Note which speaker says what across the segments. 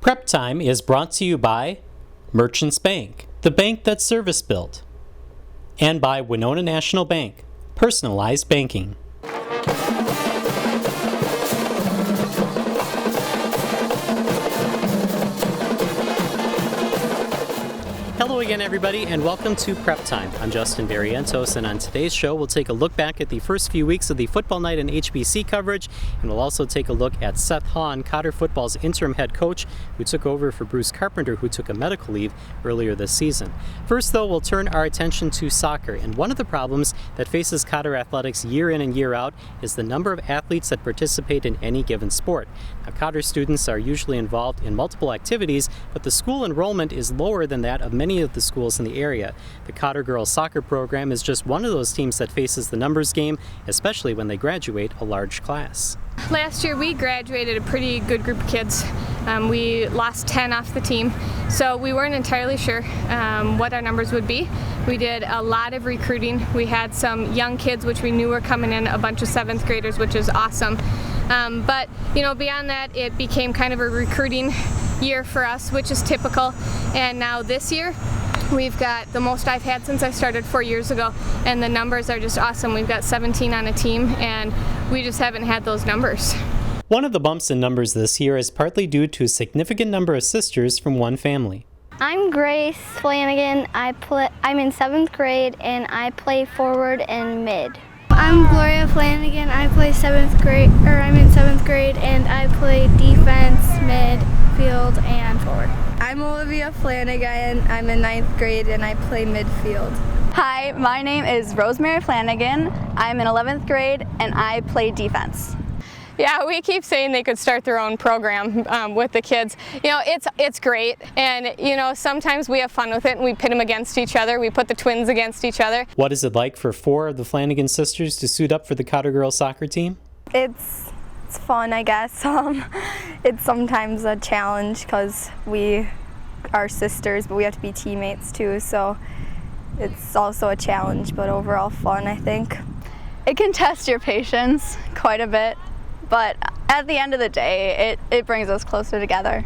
Speaker 1: Prep Time is brought to you by Merchants Bank, the bank that's service-built, and by Winona National Bank, personalized banking. Hello again, everybody, and welcome to Prep Time. I'm Justin Barrientos, and on today's show, we'll take a look back at the first few weeks of the football night and HBC coverage, and we'll also take a look at Seth Haun, Cotter football's interim head coach, who took over for Bruce Carpenter, who took a medical leave earlier this season. First, though, we'll turn our attention to soccer, and one of the problems that faces Cotter athletics year in and year out is the number of athletes that participate in any given sport. Now, Cotter students are usually involved in multiple activities, but the school enrollment is lower than that of many of the schools in the area. The Cotter girls soccer program is just one of those teams that faces the numbers game, especially when they graduate a large class.
Speaker 2: Last year we graduated a pretty good group of kids. We lost 10 off the team, so we weren't entirely sure what our numbers would be. We did a lot of recruiting. We had some young kids which we knew were coming in, a bunch of 7th graders, which is awesome. But beyond that, it became kind of a recruiting year for us, which is typical. And now this year, we've got the most I've had since I started 4 years ago, and the numbers are just awesome. We've got 17 on a team, and we just haven't had those numbers.
Speaker 1: One of the bumps in numbers this year is partly due to a significant number of sisters from one family.
Speaker 3: I'm Grace Flanagan. I'm in 7th grade, and I play forward and mid.
Speaker 4: I'm Gloria Flanagan. I'm in 7th grade, and I play defense, midfield, and forward.
Speaker 5: I'm Olivia Flanagan. I'm in 9th grade, and I play midfield.
Speaker 6: Hi, my name is Rosemary Flanagan. I'm in 11th grade, and I play defense.
Speaker 2: Yeah, we keep saying they could start their own program with the kids. It's great, and sometimes we have fun with it and we pit them against each other. We put the twins against each other.
Speaker 1: What is it like for 4 of the Flanagan sisters to suit up for the Cotter girls soccer team?
Speaker 5: It's fun, I guess. It's sometimes a challenge because we are sisters, but we have to be teammates too, so it's also a challenge, but overall fun, I think.
Speaker 6: It can test your patience quite a bit, but at the end of the day, it brings us closer together.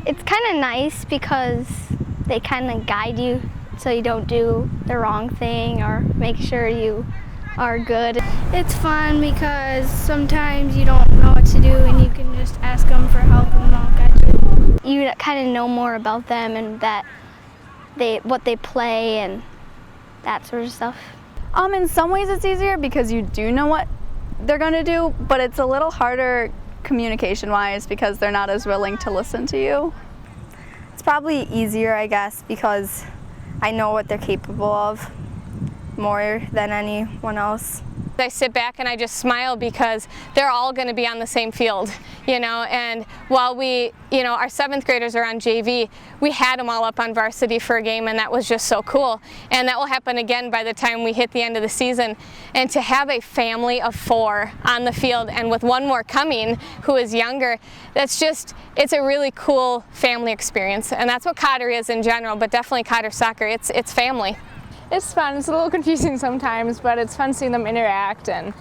Speaker 3: It's kind of nice because they kind of guide you so you don't do the wrong thing or make sure you are good.
Speaker 4: It's fun because sometimes you don't know what to do and you can just ask them for help and they'll guide you.
Speaker 3: You kind of know more about them and what they play and that sort of stuff.
Speaker 6: In some ways it's easier because you do know what they're going to do, but it's a little harder communication-wise because they're not as willing to listen to you.
Speaker 5: It's probably easier, I guess, because I know what they're capable of more than anyone else.
Speaker 2: I sit back and I just smile because they're all going to be on the same field, and while our 7th graders are on JV, we had them all up on varsity for a game, and that was just so cool. And that will happen again by the time we hit the end of the season. And to have a family of 4 on the field, and with one more coming who is younger, it's a really cool family experience. And that's what Cotter is in general, but definitely Cotter soccer, it's family.
Speaker 7: It's fun. It's a little confusing sometimes, but it's fun seeing them interact, and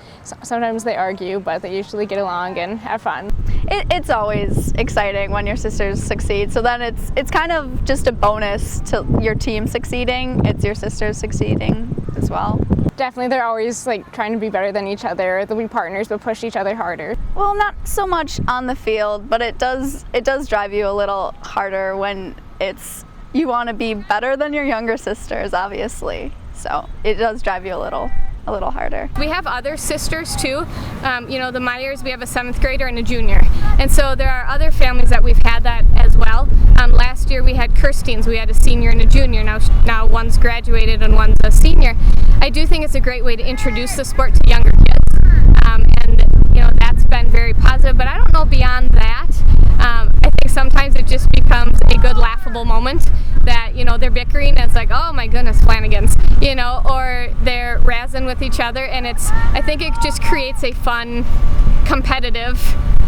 Speaker 7: sometimes they argue, but they usually get along and have fun.
Speaker 6: It's always exciting when your sisters succeed, so then it's kind of just a bonus to your team succeeding. It's your sisters succeeding as well.
Speaker 7: Definitely, they're always trying to be better than each other. They'll be partners, but push each other harder.
Speaker 6: Well, not so much on the field, but it does drive you a little harder when you want to be better than your younger sisters, obviously. So it does drive you a little harder.
Speaker 2: We have other sisters too. The Myers, we have a 7th grader and a junior. And so there are other families that we've had that as well. Last year we had Kirstein's, we had a senior and a junior. Now one's graduated and one's a senior. I do think it's a great way to introduce the sport to younger kids. That's been very positive, but I don't know beyond that. I think sometimes it just becomes a good laughable moment that, they're bickering and it's like, oh my goodness, Flanagan's, or they're razzing with each other, and I think it just creates a fun, competitive,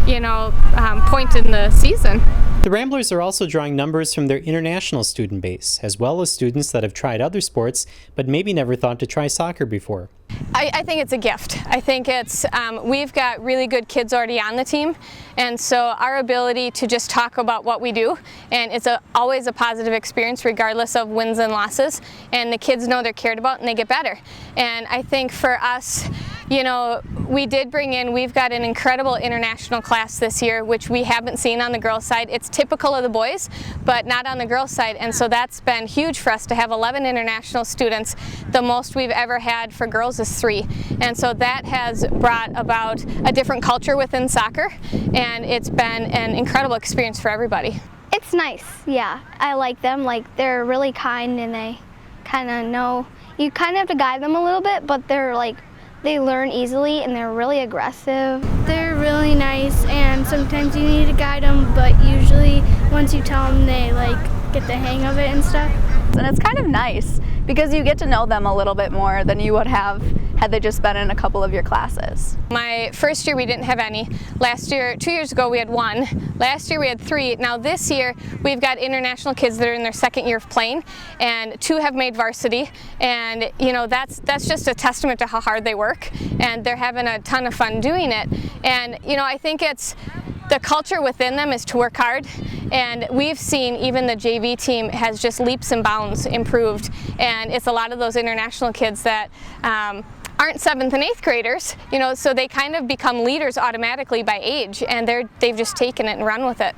Speaker 2: point in the season.
Speaker 1: The Ramblers are also drawing numbers from their international student base, as well as students that have tried other sports but maybe never thought to try soccer before.
Speaker 2: I think it's a gift. I think it's, we've got really good kids already on the team, and so our ability to just talk about what we do, and it's always a positive experience regardless of wins and losses, and the kids know they're cared about and they get better. And I think for us, you know, we did bring in, we've got an incredible international class this year, which we haven't seen on the girls' side. It's typical of the boys, but not on the girls' side, and so that's been huge for us to have 11 international students. The most we've ever had for girls is 3, and so that has brought about a different culture within soccer, and it's been an incredible experience for everybody.
Speaker 3: It's nice, yeah. I like them. Like, they're really kind, and they kind of know. You kind of have to guide them a little bit, but they're like, they learn easily, and they're really aggressive.
Speaker 4: They're really nice, and sometimes you need to guide them, but usually once you tell them, they like get the hang of it and stuff.
Speaker 6: And it's kind of nice because you get to know them a little bit more than you would have had they just been in a couple of your classes.
Speaker 2: My first year we didn't have any. Last year, 2 years ago we had 1. Last year we had 3. Now this year we've got international kids that are in their second year of playing, and 2 have made varsity, and you know, that's just a testament to how hard they work, and they're having a ton of fun doing it. And you know, I think it's the culture within them is to work hard, and we've seen even the JV team has just leaps and bounds improved, and it's a lot of those international kids that aren't 7th and 8th graders, you know, so they kind of become leaders automatically by age, and they've just taken it and run with it.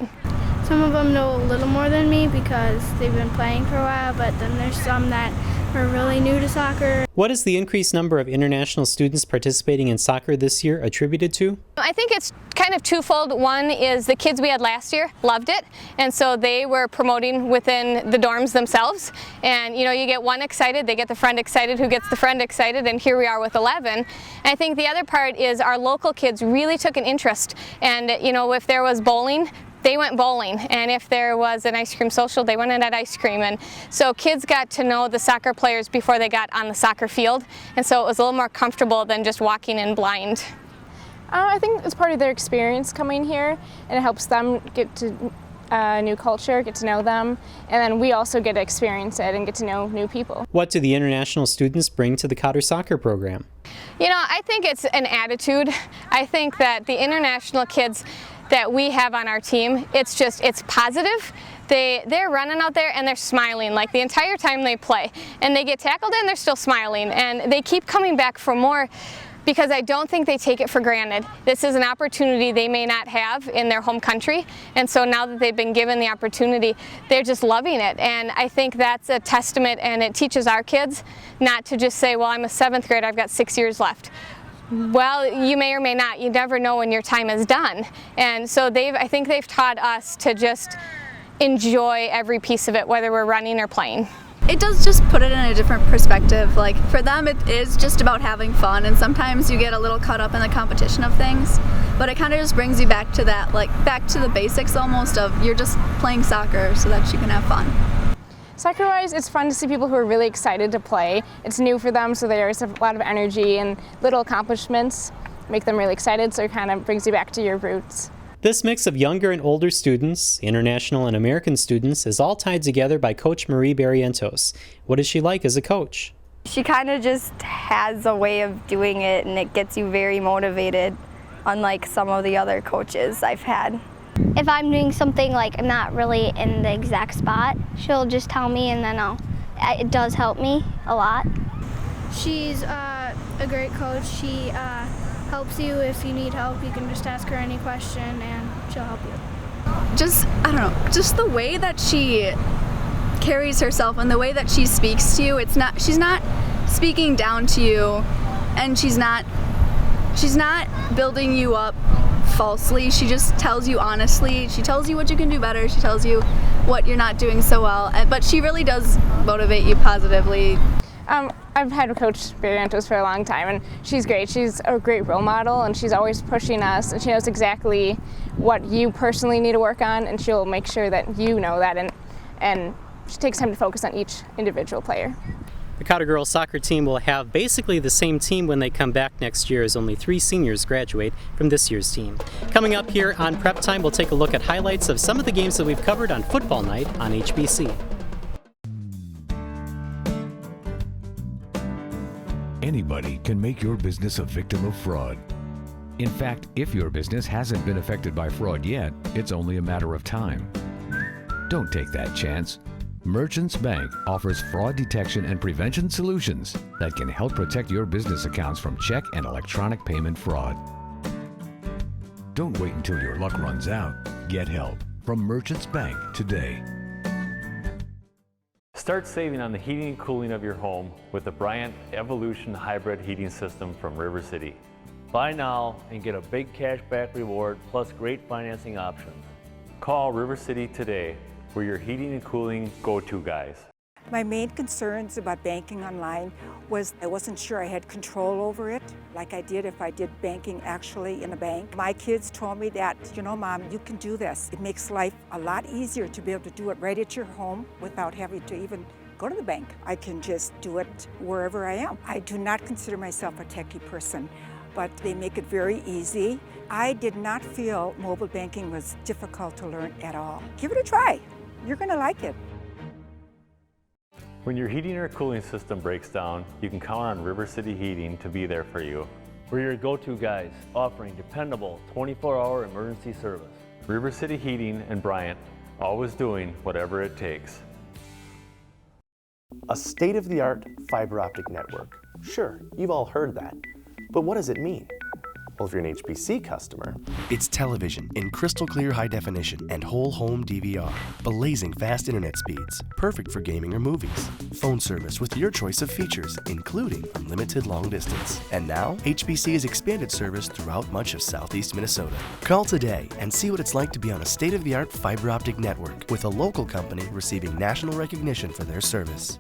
Speaker 4: Some of them know a little more than me because they've been playing for a while, but then there's some that are really new to soccer.
Speaker 1: What is the increased number of international students participating in soccer this year attributed to?
Speaker 2: I think it's kind of twofold. One is the kids we had last year loved it, and so they were promoting within the dorms themselves, and you know, you get one excited, they get the friend excited, who gets the friend excited, and here we are with 11. And I think the other part is our local kids really took an interest, and you know, if there was bowling, they went bowling, and if there was an ice cream social, they went in at ice cream. And so kids got to know the soccer players before they got on the soccer field, and so it was a little more comfortable than just walking in blind.
Speaker 7: I think it's part of their experience coming here, and it helps them get to new culture, get to know them, and then we also get to experience it and get to know new people.
Speaker 1: What do the international students bring to the Cotter soccer program?
Speaker 2: You know, I think it's an attitude. I think that the international kids that we have on our team, it's positive. They're running out there and they're smiling like the entire time they play, and they get tackled and they're still smiling, and they keep coming back for more because I don't think they take it for granted. This is an opportunity they may not have in their home country, and so now that they've been given the opportunity, they're just loving it. And I think that's a testament, and it teaches our kids not to just say, well, I'm a 7th grader, I've got 6 years left. Well, you may or may not. You never know when your time is done. And so I think they've taught us to just enjoy every piece of it, whether we're running or playing.
Speaker 6: It does just put it in a different perspective. Like, for them it is just about having fun, and sometimes you get a little caught up in the competition of things, but it kind of just brings you back to that, like back to the basics almost of you're just playing soccer so that you can have fun.
Speaker 7: Soccer-wise, it's fun to see people who are really excited to play. It's new for them, so they always have a lot of energy, and little accomplishments make them really excited, so it kind of brings you back to your roots.
Speaker 1: This mix of younger and older students, international and American students, is all tied together by Coach Marie Barrientos. What is she like as a coach?
Speaker 5: She kind of just has a way of doing it, and it gets you very motivated, unlike some of the other coaches I've had.
Speaker 3: If I'm doing something like I'm not really in the exact spot, she'll just tell me, and then it does help me a lot.
Speaker 4: She's a great coach. She helps you if you need help. You can just ask her any question and she'll help you.
Speaker 6: Just, I don't know, just the way that she carries herself and the way that she speaks to you, she's not speaking down to you, and she's not building you up falsely. She just tells you honestly. She tells you what you can do better. She tells you what you're not doing so well, but she really does motivate you positively.
Speaker 7: I've had Coach Barrientos for a long time, and she's great. She's a great role model, and she's always pushing us, and she knows exactly what you personally need to work on, and she'll make sure that you know that, and she takes time to focus on each individual player.
Speaker 1: The Cotter girls soccer team will have basically the same team when they come back next year, as only 3 seniors graduate from this year's team. Coming up here on Prep Time, we'll take a look at highlights of some of the games that we've covered on Football Night on HBC.
Speaker 8: Anybody can make your business a victim of fraud. In fact, if your business hasn't been affected by fraud yet, it's only a matter of time. Don't take that chance. Merchants Bank offers fraud detection and prevention solutions that can help protect your business accounts from check and electronic payment fraud. Don't wait until your luck runs out. Get help from Merchants Bank today.
Speaker 9: Start saving on the heating and cooling of your home with the Bryant Evolution Hybrid Heating System from River City. Buy now and get a big cash back reward plus great financing options. Call River City today. We're your heating and cooling go-to guys.
Speaker 10: My main concerns about banking online was I wasn't sure I had control over it like I did if I did banking actually in a bank. My kids told me that, you know, Mom, you can do this. It makes life a lot easier to be able to do it right at your home without having to even go to the bank. I can just do it wherever I am. I do not consider myself a techie person, but they make it very easy. I did not feel mobile banking was difficult to learn at all. Give it a try. You're going to like it.
Speaker 9: When your heating or cooling system breaks down, you can count on River City Heating to be there for you.
Speaker 11: We're your go-to guys, offering dependable 24-hour emergency service.
Speaker 9: River City Heating and Bryant, always doing whatever it takes.
Speaker 12: A state-of-the-art fiber optic network. Sure, you've all heard that. But what does it mean? Well, if you're an HBC customer,
Speaker 13: it's television in crystal clear high definition and whole home DVR, blazing fast internet speeds, perfect for gaming or movies, phone service with your choice of features, including unlimited long distance. And now, HBC has expanded service throughout much of southeast Minnesota. Call today and see what it's like to be on a state-of-the-art fiber optic network with a local company receiving national recognition for their service.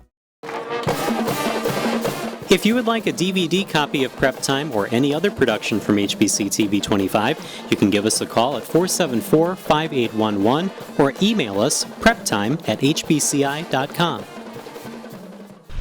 Speaker 1: If you would like a DVD copy of Prep Time or any other production from HBC TV 25, you can give us a call at 474-5811 or email us preptime@hbci.com.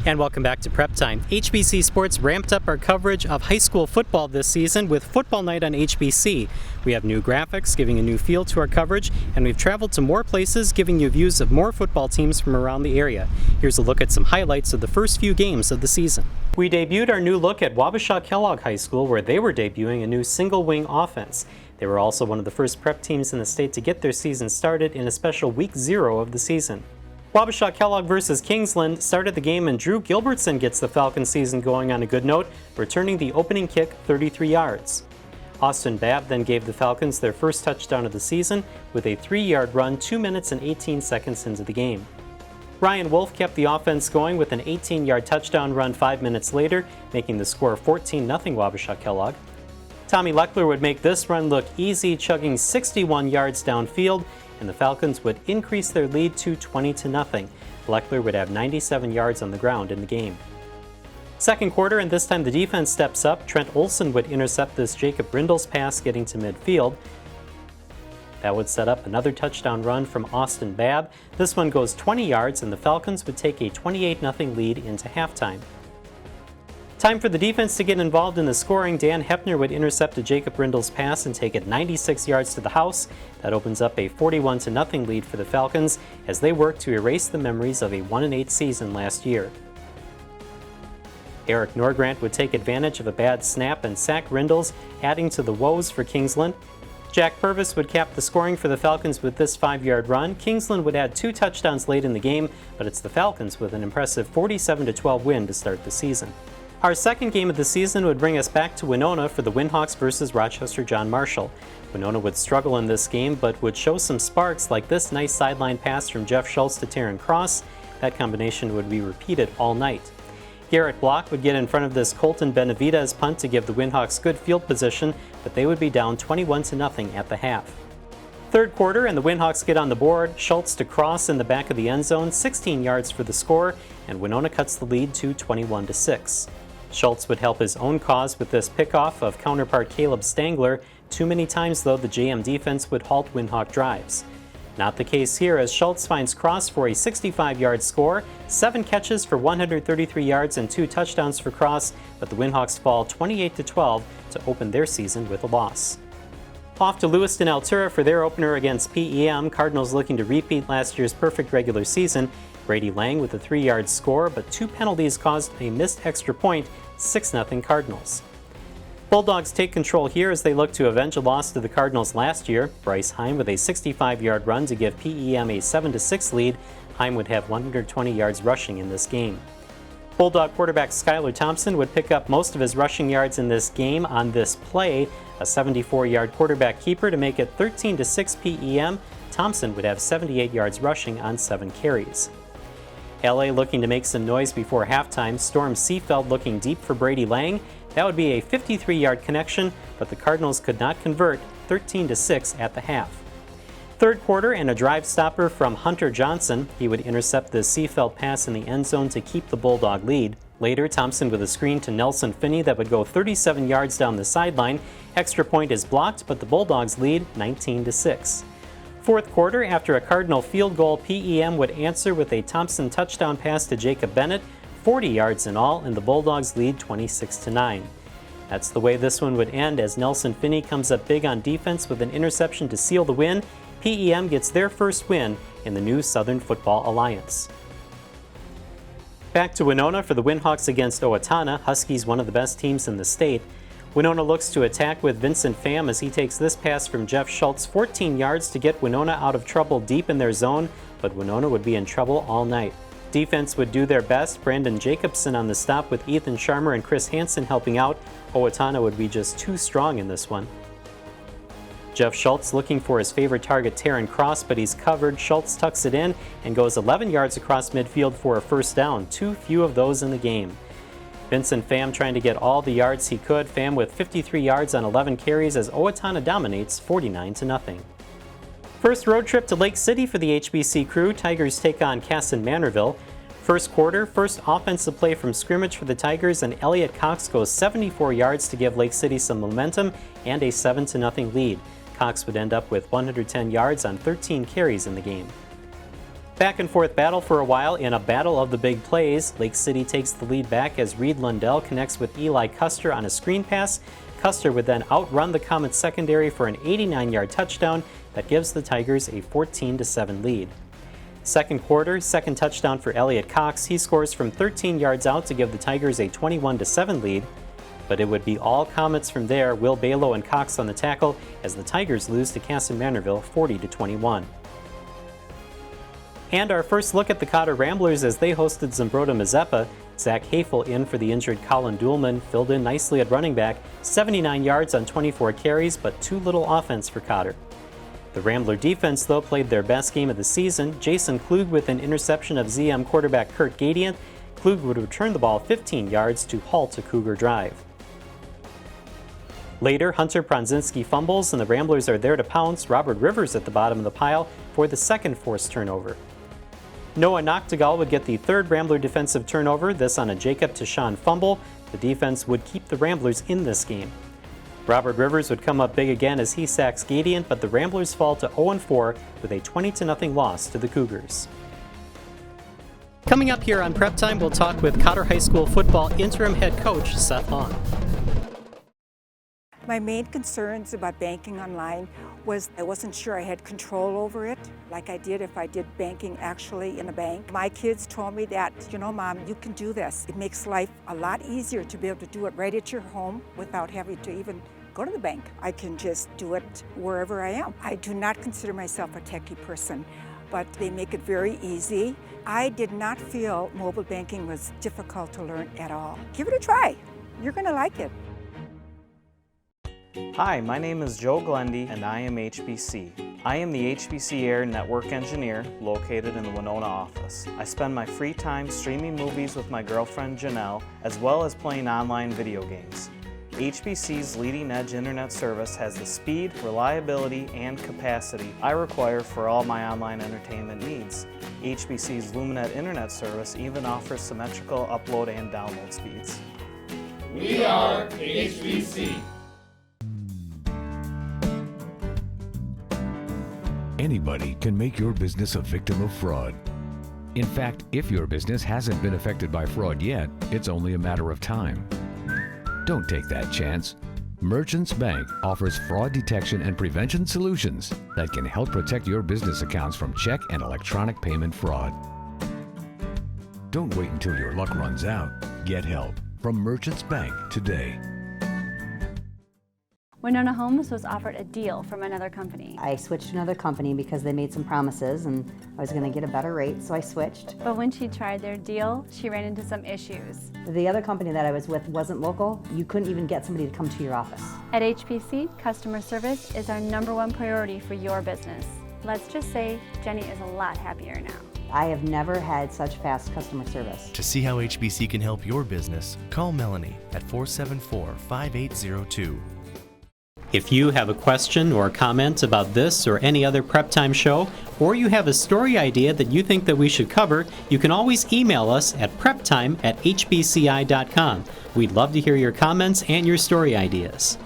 Speaker 1: And welcome back to Prep Time. HBC Sports ramped up our coverage of high school football this season with Football Night on HBC. We have new graphics giving a new feel to our coverage, and we've traveled to more places giving you views of more football teams from around the area. Here's a look at some highlights of the first few games of the season. We debuted our new look at Wabasha-Kellogg High School, where they were debuting a new single-wing offense. They were also one of the first prep teams in the state to get their season started in a special Week 0 of the season. Wabasha-Kellogg versus Kingsland started the game, and Drew Gilbertson gets the Falcons season going on a good note, returning the opening kick 33 yards. Austin Babb then gave the Falcons their first touchdown of the season with a 3-yard run 2 minutes and 18 seconds into the game. Ryan Wolf kept the offense going with an 18-yard touchdown run 5 minutes later, making the score 14-0 Wabasha-Kellogg. Tommy Leckler would make this run look easy, chugging 61 yards downfield, and the Falcons would increase their lead to 20-0. Leckler would have 97 yards on the ground in the game. Second quarter, and this time the defense steps up. Trent Olson would intercept this Jacob Brindle's pass getting to midfield. That would set up another touchdown run from Austin Babb. This one goes 20 yards, and the Falcons would take a 28-0 lead into halftime. Time for the defense to get involved in the scoring. Dan Hepner would intercept a Jacob Brindle's pass and take it 96 yards to the house. That opens up a 41-0 lead for the Falcons as they work to erase the memories of a 1-8 season last year. Eric Norgrant would take advantage of a bad snap and sack Rindles, adding to the woes for Kingsland. Jack Purvis would cap the scoring for the Falcons with this 5-yard run. Kingsland would add 2 touchdowns late in the game, but it's the Falcons with an impressive 47-12 win to start the season. Our second game of the season would bring us back to Winona for the Windhawks versus Rochester John Marshall. Winona would struggle in this game, but would show some sparks like this nice sideline pass from Jeff Schultz to Taryn Cross. That combination would be repeated all night. Garrett Block would get in front of this Colton Benavidez punt to give the Windhawks good field position, but they would be down 21-0 at the half. Third quarter, and the Windhawks get on the board. Schultz to Cross in the back of the end zone, 16 yards for the score, and Winona cuts the lead to 21-6. Schultz would help his own cause with this pickoff of counterpart Caleb Stangler. Too many times, though, the JM defense would halt Windhawk drives. Not the case here as Schultz finds Cross for a 65-yard score, 7 catches for 133 yards and 2 touchdowns for Cross, but the Windhawks fall 28-12 to open their season with a loss. Off to Lewiston Altura for their opener against PEM. Cardinals looking to repeat last year's perfect regular season. Brady Lang with a 3-yard score, but 2 penalties caused a missed extra point, 6-0 Cardinals. Bulldogs take control here as they look to avenge a loss to the Cardinals last year. Bryce Haun with a 65-yard run to give PEM a 7-6 lead. Haun would have 120 yards rushing in this game. Bulldog quarterback Skylar Thompson would pick up most of his rushing yards in this game on this play, a 74-yard quarterback keeper to make it 13-6 PEM. Thompson would have 78 yards rushing on 7 carries. LA looking to make some noise before halftime. Storm Seefeld looking deep for Brady Lang. That would be a 53-yard connection, but the Cardinals could not convert, 13-6 at the half. Third quarter and a drive stopper from Hunter Johnson. He would intercept the Seefeld pass in the end zone to keep the Bulldog lead. Later, Thompson with a screen to Nelson Finney that would go 37 yards down the sideline. Extra point is blocked, but the Bulldogs lead 19-6. Fourth quarter, after a Cardinal field goal, PEM would answer with a Thompson touchdown pass to Jacob Bennett, 40 yards in all, and the Bulldogs lead 26-9. That's the way this one would end as Nelson Finney comes up big on defense with an interception to seal the win. PEM gets their first win in the new Southern Football Alliance. Back to Winona for the Windhawks against Owatonna. Huskies, one of the best teams in the state. Winona looks to attack with Vincent Pham as he takes this pass from Jeff Schultz, 14 yards to get Winona out of trouble deep in their zone, but Winona would be in trouble all night. Defense would do their best. Brandon Jacobson on the stop with Ethan Sharmer and Chris Hansen helping out. Owatonna would be just too strong in this one. Jeff Schultz looking for his favorite target, Taron Cross, but he's covered. Schultz tucks it in and goes 11 yards across midfield for a first down. Too few of those in the game. Vincent Pham trying to get all the yards he could. Pham with 53 yards on 11 carries as Owatonna dominates 49-0. First road trip to Lake City for the HBC crew. Tigers take on Casson Manorville. First quarter, first offensive play from scrimmage for the Tigers, and Elliott Cox goes 74 yards to give Lake City some momentum and a 7-0 lead. Cox would end up with 110 yards on 13 carries in the game. Back and forth battle for a while in a battle of the big plays. Lake City takes the lead back as Reed Lundell connects with Eli Custer on a screen pass. Custer would then outrun the Comets secondary for an 89-yard touchdown that gives the Tigers a 14-7 lead. Second quarter, second touchdown for Elliott Cox. He scores from 13 yards out to give the Tigers a 21-7 lead. But it would be all Comets from there. Will Balo and Cox on the tackle as the Tigers lose to Casson Manorville 40-21. And our first look at the Cotter Ramblers as they hosted Zumbrota Mazeppa. Zach Hafel in for the injured Colin Duhlman, filled in nicely at running back, 79 yards on 24 carries, but too little offense for Cotter. The Rambler defense, though, played their best game of the season. Jason Klug with an interception of ZM quarterback Kurt Gadient. Klug would return the ball 15 yards to halt a Cougar drive. Later, Hunter Pronzinski fumbles, and the Ramblers are there to pounce. Robert Rivers at the bottom of the pile for the second forced turnover. Noah Noctegal would get the third Rambler defensive turnover, this on a Jacob Tashawn fumble. The defense would keep the Ramblers in this game. Robert Rivers would come up big again as he sacks Gadient, but the Ramblers fall to 0-4 with a 20-0 loss to the Cougars. Coming up here on Prep Time, we'll talk with Cotter High School football interim head coach Seth Haun.
Speaker 10: My main concerns about banking online was I wasn't sure I had control over it like I did if I did banking actually in a bank. My kids told me that, you know, Mom, you can do this. It makes life a lot easier to be able to do it right at your home without having to even go to the bank. I can just do it wherever I am. I do not consider myself a techie person, but they make it very easy. I did not feel mobile banking was difficult to learn at all. Give it a try. You're going to like it.
Speaker 14: Hi, my name is Joe Glendy and I am HBC. I am the HBC Air Network Engineer located in the Winona office. I spend my free time streaming movies with my girlfriend Janelle, as well as playing online video games. HBC's leading edge internet service has the speed, reliability, and capacity I require for all my online entertainment needs. HBC's LumenNet internet service even offers symmetrical upload and download speeds.
Speaker 15: We are HBC.
Speaker 8: Anybody can make your business a victim of fraud. In fact, if your business hasn't been affected by fraud yet, it's only a matter of time. Don't take that chance. Merchants Bank offers fraud detection and prevention solutions that can help protect your business accounts from check and electronic payment fraud. Don't wait until your luck runs out. Get help from Merchants Bank today.
Speaker 16: Winona Homes was offered a deal from another company.
Speaker 17: I switched to another company because they made some promises and I was going to get a better rate, so I switched.
Speaker 16: But when she tried their deal, she ran into some issues.
Speaker 17: The other company that I was with wasn't local. You couldn't even get somebody to come to your office.
Speaker 16: At HPC, customer service is our #1 priority for your business. Let's just say Jenny is a lot happier now.
Speaker 17: I have never had such fast customer service.
Speaker 13: To see how HBC can help your business, call Melanie at 474-5802.
Speaker 1: If you have a question or comment about this or any other Prep Time show, or you have a story idea that you think that we should cover, you can always email us at preptime@hbci.com. We'd love to hear your comments and your story ideas.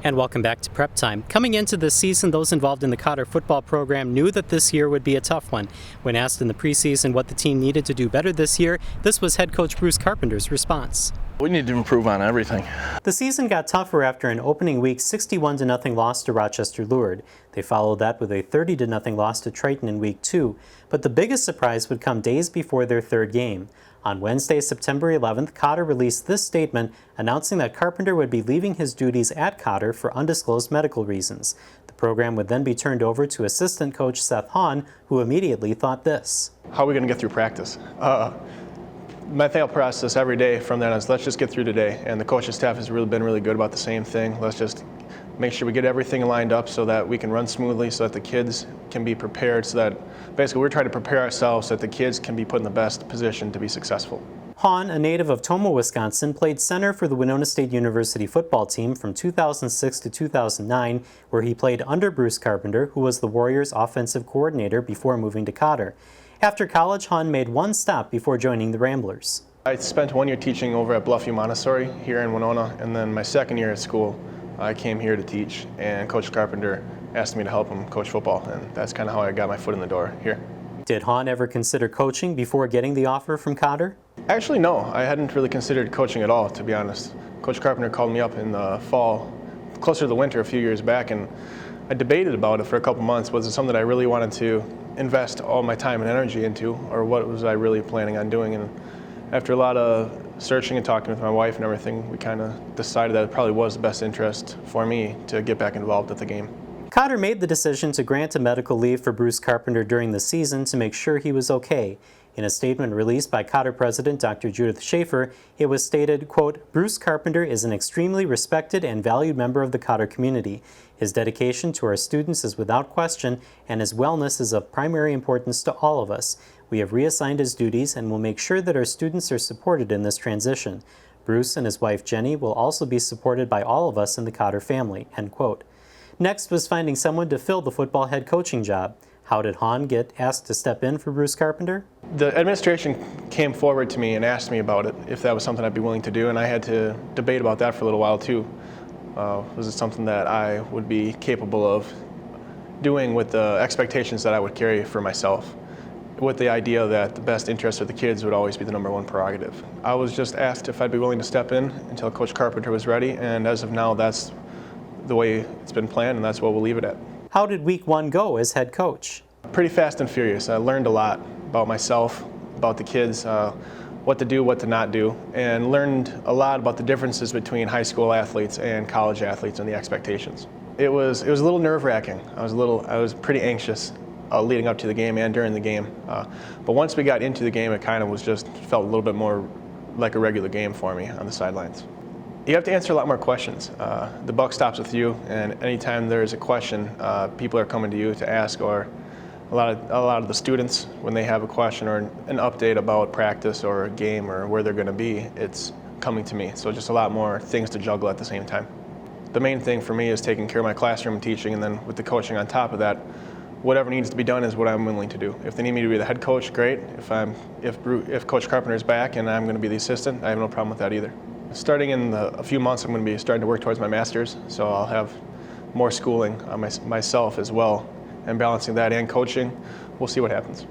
Speaker 1: And welcome back to Prep Time. Coming into this season, those involved in the Cotter football program knew that this year would be a tough one. When asked in the preseason what the team needed to do better this year, this was head coach Bruce Carpenter's response.
Speaker 18: We need to improve on everything.
Speaker 1: The season got tougher after an opening week 61-0 loss to Rochester Lourdes. They followed that with a 30-0 loss to Triton in week 2. But the biggest surprise would come days before their third game. On Wednesday, September 11th, Cotter released this statement announcing that Carpenter would be leaving his duties at Cotter for undisclosed medical reasons. The program would then be turned over to assistant coach Seth Haun, who immediately thought this.
Speaker 19: How are we going to get through practice? My thought process every day from that is let's just get through today. And the coaching staff has really been really good about the same thing. Let's just make sure we get everything lined up so that we can run smoothly, so that the kids can be prepared, so that basically we're trying to prepare ourselves so that the kids can be put in the best position to be successful.
Speaker 1: Haun, a native of Tomah, Wisconsin, played center for the Winona State University football team from 2006 to 2009, where he played under Bruce Carpenter, who was the Warriors' offensive coordinator before moving to Cotter. After college, Haun made one stop before joining the Ramblers.
Speaker 19: I spent 1 year teaching over at Bluffview Montessori here in Winona, and then my second year at school, I came here to teach, and Coach Carpenter asked me to help him coach football, and that's kind of how I got my foot in the door here.
Speaker 1: Did Haun ever consider coaching before getting the offer from Cotter?
Speaker 19: Actually, no. I hadn't really considered coaching at all, to be honest. Coach Carpenter called me up in the fall, closer to the winter a few years back, and I debated about it for a couple months. Was it something I really wanted to invest all my time and energy into, or what was I really planning on doing? And after a lot of searching and talking with my wife and everything, we kind of decided that it probably was the best interest for me to get back involved with the game.
Speaker 1: Cotter made the decision to grant a medical leave for Bruce Carpenter during the season to make sure he was okay. In a statement released by Cotter President Dr. Judith Schaefer, it was stated, quote, "Bruce Carpenter is an extremely respected and valued member of the Cotter community. His dedication to our students is without question, and his wellness is of primary importance to all of us. We have reassigned his duties and will make sure that our students are supported in this transition. Bruce and his wife Jenny will also be supported by all of us in the Cotter family," end quote. Next was finding someone to fill the football head coaching job. How did Haun get asked to step in for Bruce Carpenter?
Speaker 19: The administration came forward to me and asked me about it, if that was something I'd be willing to do, and I had to debate about that for a little while too. Was it something that I would be capable of doing with the expectations that I would carry for myself, with the idea that the best interest of the kids would always be the #1 prerogative. I was just asked if I'd be willing to step in until Coach Carpenter was ready, and as of now, that's the way it's been planned, and that's what we'll leave it at.
Speaker 1: How did week 1 go as head coach?
Speaker 19: Pretty fast and furious. I learned a lot about myself, about the kids, what to do, what to not do, and learned a lot about the differences between high school athletes and college athletes and the expectations. It was a little nerve-wracking. I was pretty anxious leading up to the game and during the game. But once we got into the game, it kind of felt a little bit more like a regular game for me on the sidelines. You have to answer a lot more questions. The buck stops with you, and anytime there's a question, people are coming to you to ask, or a lot of the students, when they have a question or an update about practice or a game or where they're going to be, it's coming to me. So just a lot more things to juggle at the same time. The main thing for me is taking care of my classroom and teaching, and then with the coaching on top of that, whatever needs to be done is what I'm willing to do. If they need me to be the head coach, great. If Coach Carpenter's back and I'm going to be the assistant, I have no problem with that either. Starting in a few months, I'm going to be starting to work towards my master's, so I'll have more schooling on myself as well, and balancing that and coaching. We'll see what happens.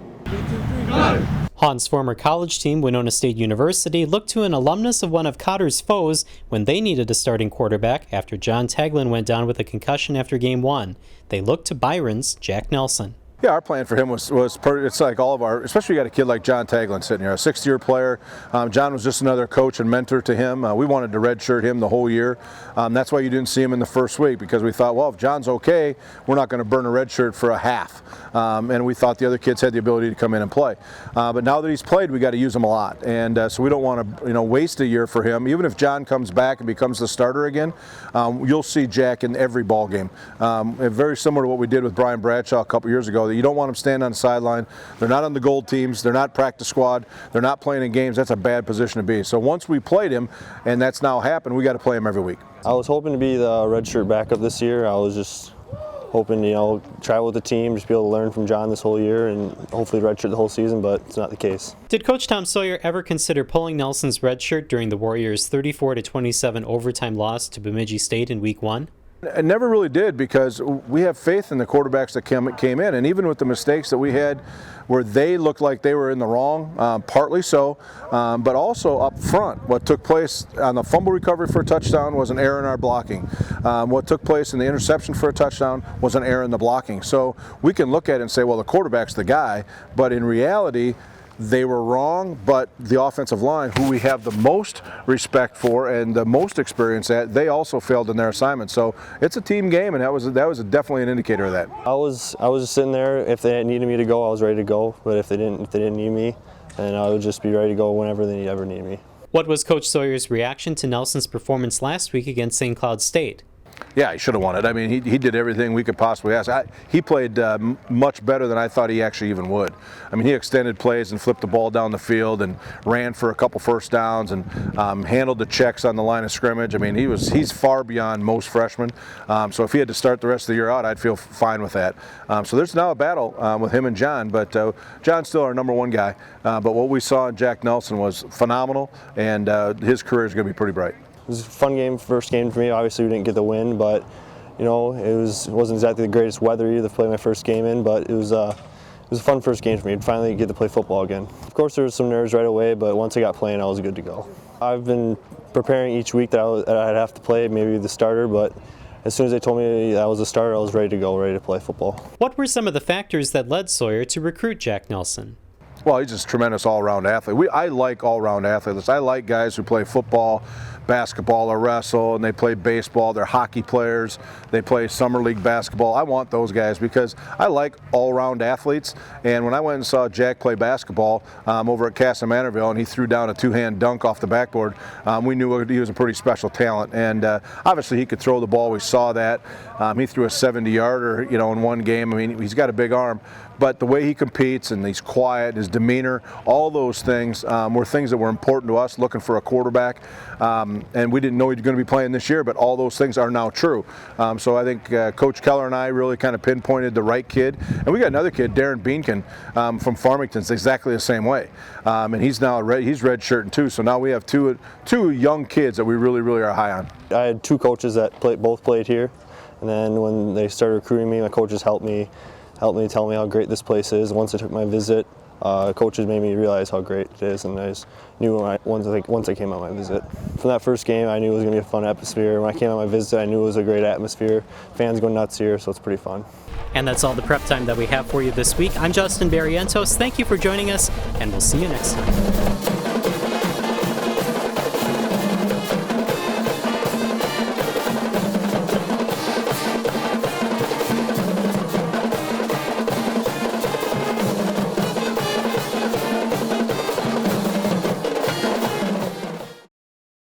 Speaker 1: Haun's former college team, Winona State University, looked to an alumnus of one of Cotter's foes when they needed a starting quarterback after John Taglin went down with a concussion after Game 1. They looked to Byron's Jack Nelson.
Speaker 20: Yeah, our plan for him was it's like all of our, especially you got a kid like John Taglin sitting here, a 6th-year player. John was just another coach and mentor to him. We wanted to redshirt him the whole year. That's why you didn't see him in the first week, because we thought, well, if John's okay, we're not going to burn a red shirt for a half. And we thought the other kids had the ability to come in and play. But now that he's played, we got to use him a lot. And so we don't want to, waste a year for him. Even if John comes back and becomes the starter again, you'll see Jack in every ball game. Very similar to what we did with Brian Bradshaw a couple years ago. You don't want them standing on the sideline. They're not on the gold teams. They're not practice squad. They're not playing in games. That's a bad position to be. So once we played him, and that's now happened, we got to play him every week.
Speaker 21: I was hoping to be the redshirt backup this year. I was just hoping, travel with the team, just be able to learn from John this whole year and hopefully redshirt the whole season, but it's not the case.
Speaker 1: Did Coach Tom Sawyer ever consider pulling Nelson's red shirt during the Warriors' 34-27 overtime loss to Bemidji State in Week 1?
Speaker 20: I never really did, because we have faith in the quarterbacks that came in, and even with the mistakes that we had where they looked like they were in the wrong, partly so, but also up front. What took place on the fumble recovery for a touchdown was an error in our blocking. What took place in the interception for a touchdown was an error in the blocking. So we can look at it and say, well, the quarterback's the guy, but in reality, they were wrong, but the offensive line, who we have the most respect for and the most experience at, they also failed in their assignment. So it's a team game, and that was definitely an indicator of that.
Speaker 21: I was just sitting there. If they needed me to go, I was ready to go. But if they didn't need me, then I would just be ready to go whenever they ever need me.
Speaker 1: What was Coach Sawyer's reaction to Nelson's performance last week against St. Cloud State?
Speaker 20: Yeah, he should have won it. I mean, he did everything we could possibly ask. He played much better than I thought he actually even would. I mean, he extended plays and flipped the ball down the field and ran for a couple first downs and handled the checks on the line of scrimmage. I mean, he's far beyond most freshmen. So if he had to start the rest of the year out, I'd feel fine with that. So there's now a battle with him and John, but John's still our number 1 guy. But what we saw in Jack Nelson was phenomenal, and his career is going to be pretty bright.
Speaker 21: It was a fun game, first game for me. Obviously, we didn't get the win, but it wasn't exactly the greatest weather either to play my first game in. But it was a fun first game for me to finally get to play football again. Of course, there was some nerves right away, but once I got playing, I was good to go. I've been preparing each week that I'd have to play, maybe the starter, but as soon as they told me I was a starter, I was ready to go, ready to play football.
Speaker 1: What were some of the factors that led Sawyer to recruit Jack Nelson?
Speaker 20: Well, he's just a tremendous all-around athlete. I like all-around athletes. I like guys who play football, basketball, or wrestle, and they play baseball. They're hockey players. They play summer league basketball. I want those guys because I like all-around athletes. And when I went and saw Jack play basketball over at Casa Manorville, and he threw down a 2-hand dunk off the backboard, we knew he was a pretty special talent. And obviously, he could throw the ball. We saw that. He threw a 70-yarder, in one game. I mean, he's got a big arm. But the way he competes and he's quiet, his demeanor, all those things were things that were important to us looking for a quarterback. And we didn't know he was going to be playing this year, but all those things are now true. So I think Coach Keller and I really kind of pinpointed the right kid. And we got another kid, Darren Beankin from Farmington's, exactly the same way. And he's now he's redshirting too. So now we have two young kids that we really, really are high on.
Speaker 21: I had 2 coaches that both played here. And then when they started recruiting me, my coaches helped me tell me how great this place is. Once I took my visit, coaches made me realize how great it is, and I just knew once I came on my visit. From that first game, I knew it was going to be a fun atmosphere. When I came on my visit, I knew it was a great atmosphere. Fans go nuts here, so it's pretty fun.
Speaker 1: And that's all the prep time that we have for you this week. I'm Justin Barrientos. Thank you for joining us, and we'll see you next time.